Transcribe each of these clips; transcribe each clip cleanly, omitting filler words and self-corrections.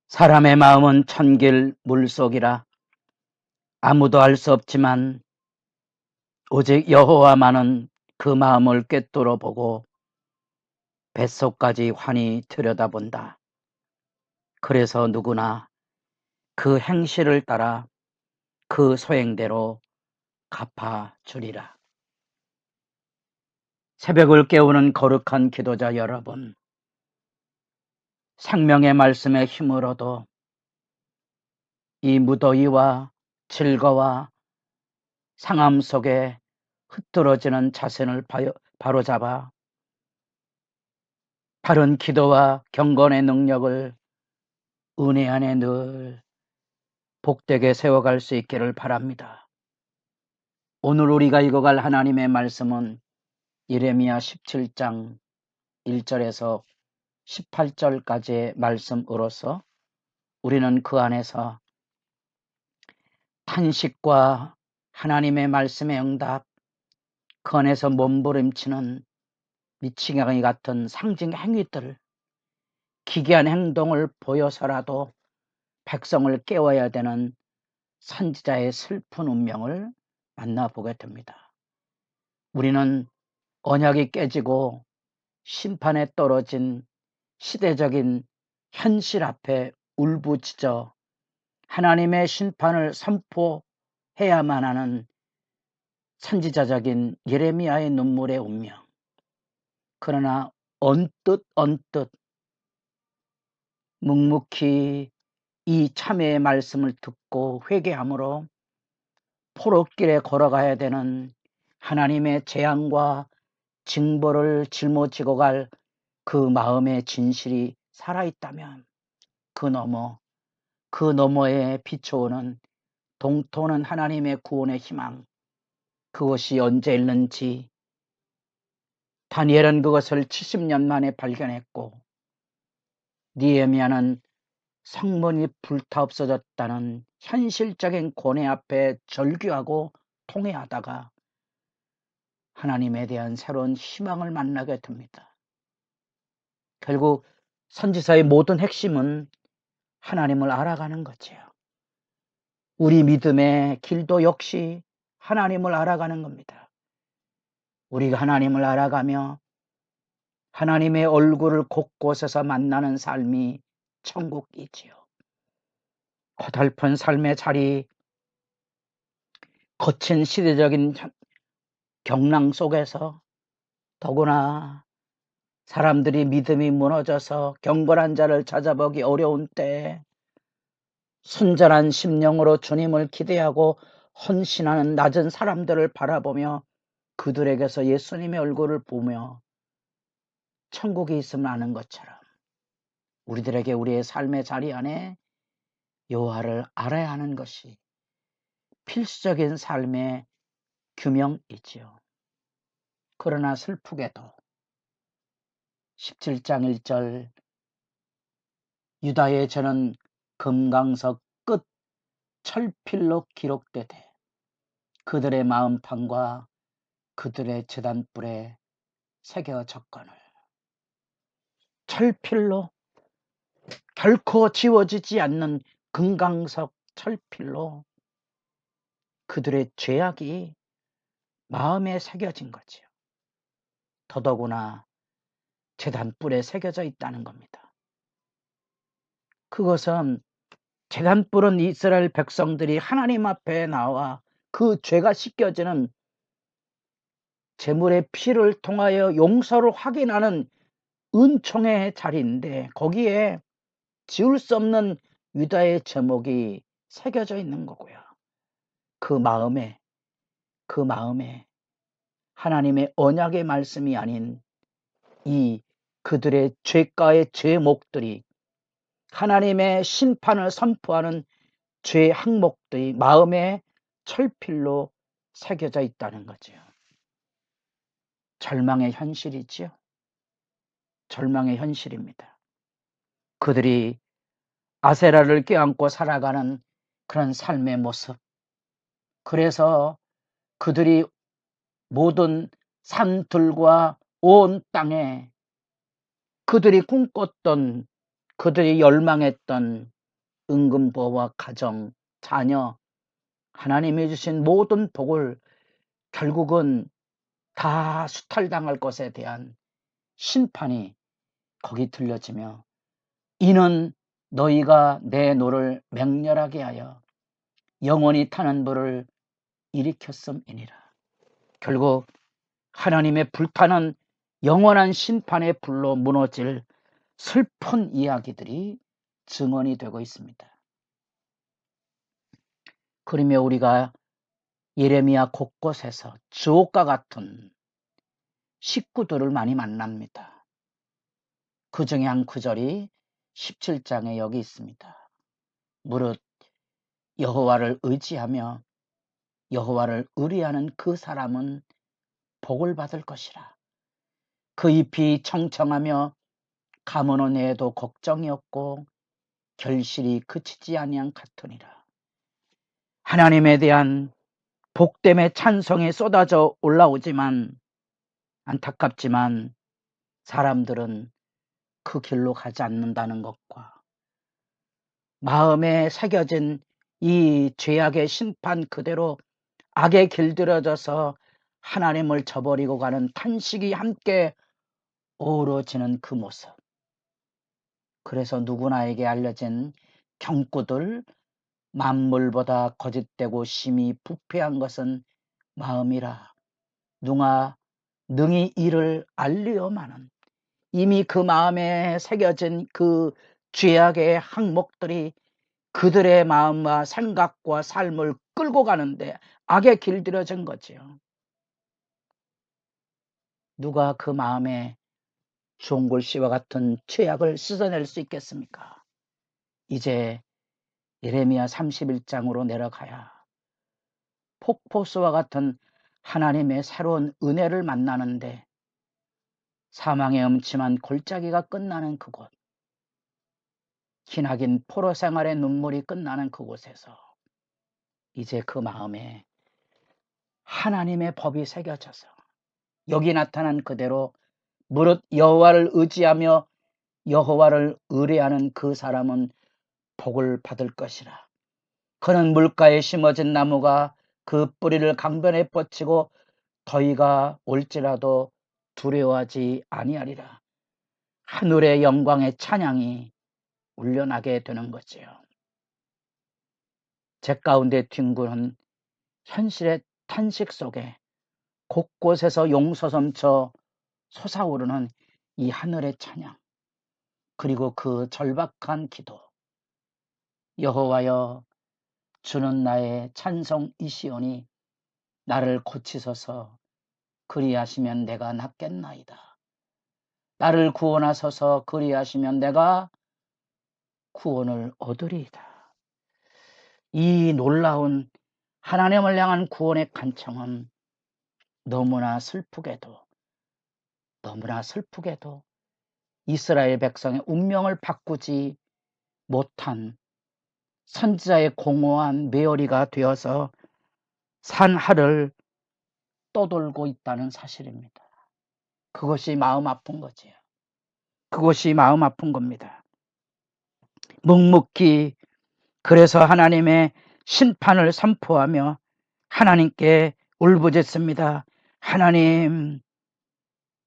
사람의 마음은 천길 물속이라 아무도 알 수 없지만 오직 여호와만은 그 마음을 꿰뚫어 보고 뱃속까지 환히 들여다본다. 그래서 누구나 그 행실을 따라 그 소행대로 갚아주리라. 새벽을 깨우는 거룩한 기도자 여러분, 생명의 말씀에 힘을 얻어 이 무더위와 질거와 상함 속에 흐트러지는 자신을 바로잡아 바른 기도와 경건의 능력을 은혜 안에 늘 복되게 세워갈 수 있기를 바랍니다. 오늘 우리가 읽어갈 하나님의 말씀은 예레미야 17장 1절에서 18절까지의 말씀으로서 우리는 그 안에서 탄식과 하나님의 말씀의 응답, 그 안에서 몸부림치는 미치광이 같은 상징 행위들, 기괴한 행동을 보여서라도 백성을 깨워야 되는 선지자의 슬픈 운명을 만나보게 됩니다. 우리는 언약이 깨지고 심판에 떨어진 시대적인 현실 앞에 울부짖어 하나님의 심판을 선포해야만 하는 선지자적인 예레미야의 눈물의 운명. 그러나 언뜻 묵묵히 이 참회의 말씀을 듣고 회개함으로 포로길에 걸어가야 되는 하나님의 재앙과 징벌을 짊어지고 갈 그 마음의 진실이 살아있다면 그 너머에 비춰오는 동토는 하나님의 구원의 희망, 그것이 언제 있는지 다니엘은 그것을 70년 만에 발견했고 느헤미야는 성문이 불타 없어졌다는 현실적인 고뇌 앞에 절규하고 통회하다가 하나님에 대한 새로운 희망을 만나게 됩니다. 결국 선지서의 모든 핵심은 하나님을 알아가는 거지요. 우리 믿음의 길도 역시 하나님을 알아가는 겁니다. 우리가 하나님을 알아가며 하나님의 얼굴을 곳곳에서 만나는 삶이 천국이지요. 고달픈 삶의 자리, 거친 시대적인 경랑 속에서 더구나 사람들이 믿음이 무너져서 경건한 자를 찾아보기 어려운 때에 순전한 심령으로 주님을 기대하고 헌신하는 낮은 사람들을 바라보며 그들에게서 예수님의 얼굴을 보며 천국이 있음을 아는 것처럼 우리들에게 우리의 삶의 자리 안에 여호와를 알아야 하는 것이 필수적인 삶의 규명이지요. 그러나 슬프게도 17장 1절 유다의 저는 금강석 끝 철필로 기록되되 그들의 마음판과 그들의 제단불에 새겨졌거늘. 철필로 결코 지워지지 않는 금강석 철필로 그들의 죄악이 마음에 새겨진 거지요. 더더구나 제단불에 새겨져 있다는 겁니다. 그것은 제단불은 이스라엘 백성들이 하나님 앞에 나와 그 죄가 씻겨지는 제물의 피를 통하여 용서를 확인하는 은총의 자리인데 거기에 지울 수 없는 유다의 제목이 새겨져 있는 거고요. 그 마음에 하나님의 언약의 말씀이 아닌 이 그들의 죄가의 제목들이 하나님의 심판을 선포하는 죄 항목들이 마음에 철필로 새겨져 있다는 거죠. 절망의 현실이지요. 절망의 현실입니다. 그들이 아세라를 껴안고 살아가는 그런 삶의 모습. 그래서 그들이 모든 산들과 온 땅에 그들이 꿈꿨던, 그들이 열망했던 은근보호와 가정, 자녀, 하나님이 주신 모든 복을 결국은 다 수탈당할 것에 대한 심판이 거기 들려지며, 이는 너희가 내 노를 맹렬하게 하여 영원히 타는 불을 일으켰음이니라. 결국 하나님의 불타는 영원한 심판의 불로 무너질 슬픈 이야기들이 증언이 되고 있습니다. 그러며 우리가 예레미야 곳곳에서 주옥과 같은 식구들을 많이 만납니다. 그 중에 한 구절이 17장에 여기 있습니다. 무릇 여호와를 의지하며 여호와를 의뢰하는 그 사람은 복을 받을 것이라. 그 잎이 청청하며 가문은 애도 걱정이 없고 결실이 그치지 아니한 같으니라. 하나님에 대한 복됨의 찬송이 쏟아져 올라오지만, 안타깝지만 사람들은 그 길로 가지 않는다는 것과, 마음에 새겨진 이 죄악의 심판 그대로 악에 길들여져서 하나님을 저버리고 가는 탄식이 함께 어우러지는 그 모습. 그래서 누구나에게 알려진 경구들, 만물보다 거짓되고 심히 부패한 것은 마음이라 누가 능히 이를 알리오마는, 이미 그 마음에 새겨진 그 죄악의 항목들이 그들의 마음과 생각과 삶을 끌고 가는데 악에 길들여진 거지요. 누가 그 마음에 종골씨와 같은 죄악을 씻어낼 수 있겠습니까? 이제 예레미야 31장으로 내려가야 폭포수와 같은 하나님의 새로운 은혜를 만나는데, 사망의 음침한 골짜기가 끝나는 그곳, 기나긴 포로 생활의 눈물이 끝나는 그곳에서 이제 그 마음에 하나님의 법이 새겨져서 여기 나타난 그대로 무릇 여호와를 의지하며 여호와를 의뢰하는 그 사람은 복을 받을 것이라. 그는 물가에 심어진 나무가 그 뿌리를 강변에 뻗치고 더위가 올지라도 두려워하지 아니하리라. 하늘의 영광의 찬양이 울려나게 되는 거지요. 제 가운데 뒹구는 현실의 탄식 속에 곳곳에서 용서섬쳐 솟아오르는 이 하늘의 찬양, 그리고 그 절박한 기도. 여호와여, 주는 나의 찬송이시오니 나를 고치소서. 그리하시면 내가 낫겠나이다. 나를 구원하소서. 그리하시면 내가 구원을 얻으리이다. 이 놀라운 하나님을 향한 구원의 간청은 너무나 슬프게도 이스라엘 백성의 운명을 바꾸지 못한 선지자의 공허한 메어리가 되어서 산하를 떠돌고 있다는 사실입니다. 그것이 마음 아픈 거지요. 그것이 마음 아픈 겁니다. 묵묵히 그래서 하나님의 심판을 선포하며 하나님께 울부짖습니다. 하나님,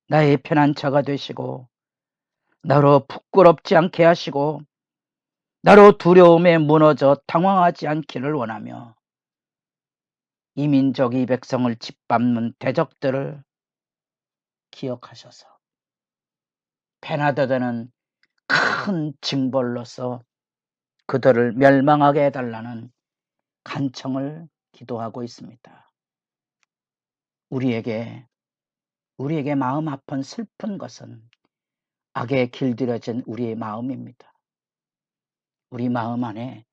나의 편안처가 되시고 나로 부끄럽지 않게 하시고 나로 두려움에 무너져 당황하지 않기를 원하며, 이 민족이 백성을 짓밟는 대적들을 기억하셔서 베나더드는 큰 징벌로서 그들을 멸망하게 해달라는 간청을 기도하고 있습니다. 우리에게 마음 아픈 슬픈 것은 악에 길들여진 우리의 마음입니다. 우리 마음 안에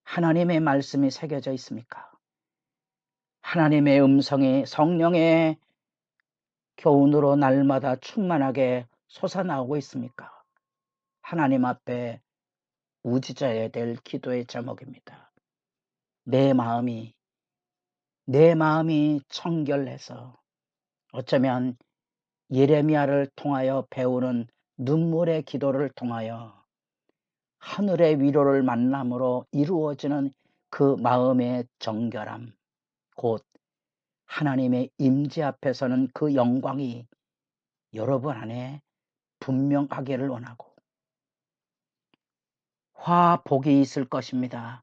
하나님의 말씀이 새겨져 있습니까? 하나님의 음성이 성령의 교훈으로 날마다 충만하게 솟아나오고 있습니까? 하나님 앞에 우지져야 될 기도의 제목입니다. 내 마음이 청결해서, 어쩌면 예레미야를 통하여 배우는 눈물의 기도를 통하여 하늘의 위로를 만남으로 이루어지는 그 마음의 정결함, 곧 하나님의 임재 앞에서는 그 영광이 여러분 안에 분명하기를 원하고, 화복이 있을 것입니다.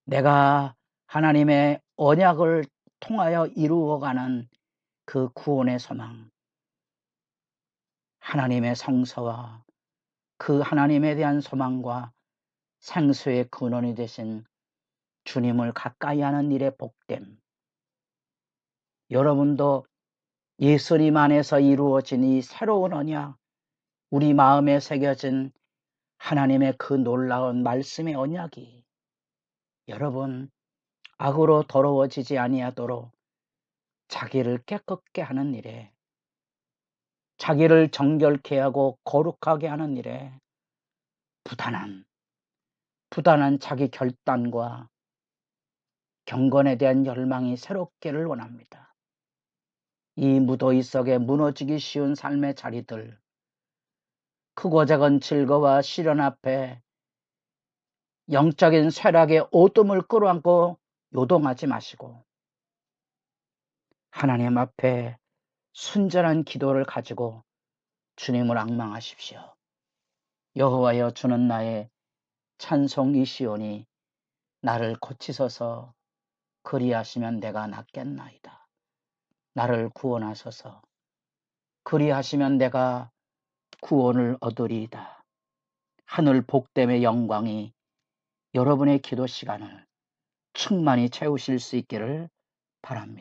내가 하나님의 언약을 통하여 이루어가는 그 구원의 소망, 하나님의 성서와 그 하나님에 대한 소망과 생수의 근원이 되신 주님을 가까이 하는 일의 복됨, 여러분도 예수님 안에서 이루어진 이 새로운 언약, 우리 마음에 새겨진 하나님의 그 놀라운 말씀의 언약이 여러분 악으로 더러워지지 아니하도록 자기를 깨끗게 하는 일에, 자기를 정결케 하고 거룩하게 하는 일에 부단한 자기 결단과 경건에 대한 열망이 새롭기를 원합니다. 이 무더위 속에 무너지기 쉬운 삶의 자리들, 크고 작은 질거와 시련 앞에 영적인 쇠락의 어둠을 끌어안고 요동하지 마시고 하나님 앞에 순전한 기도를 가지고 주님을 앙망하십시오. 여호와여, 주는 나의 찬송이시오니 나를 고치소서. 그리하시면 내가 낫겠나이다. 나를 구원하소서. 그리하시면 내가 구원을 얻으리이다. 하늘 복됨의 영광이 여러분의 기도 시간을 충만히 채우실 수 있기를 바랍니다.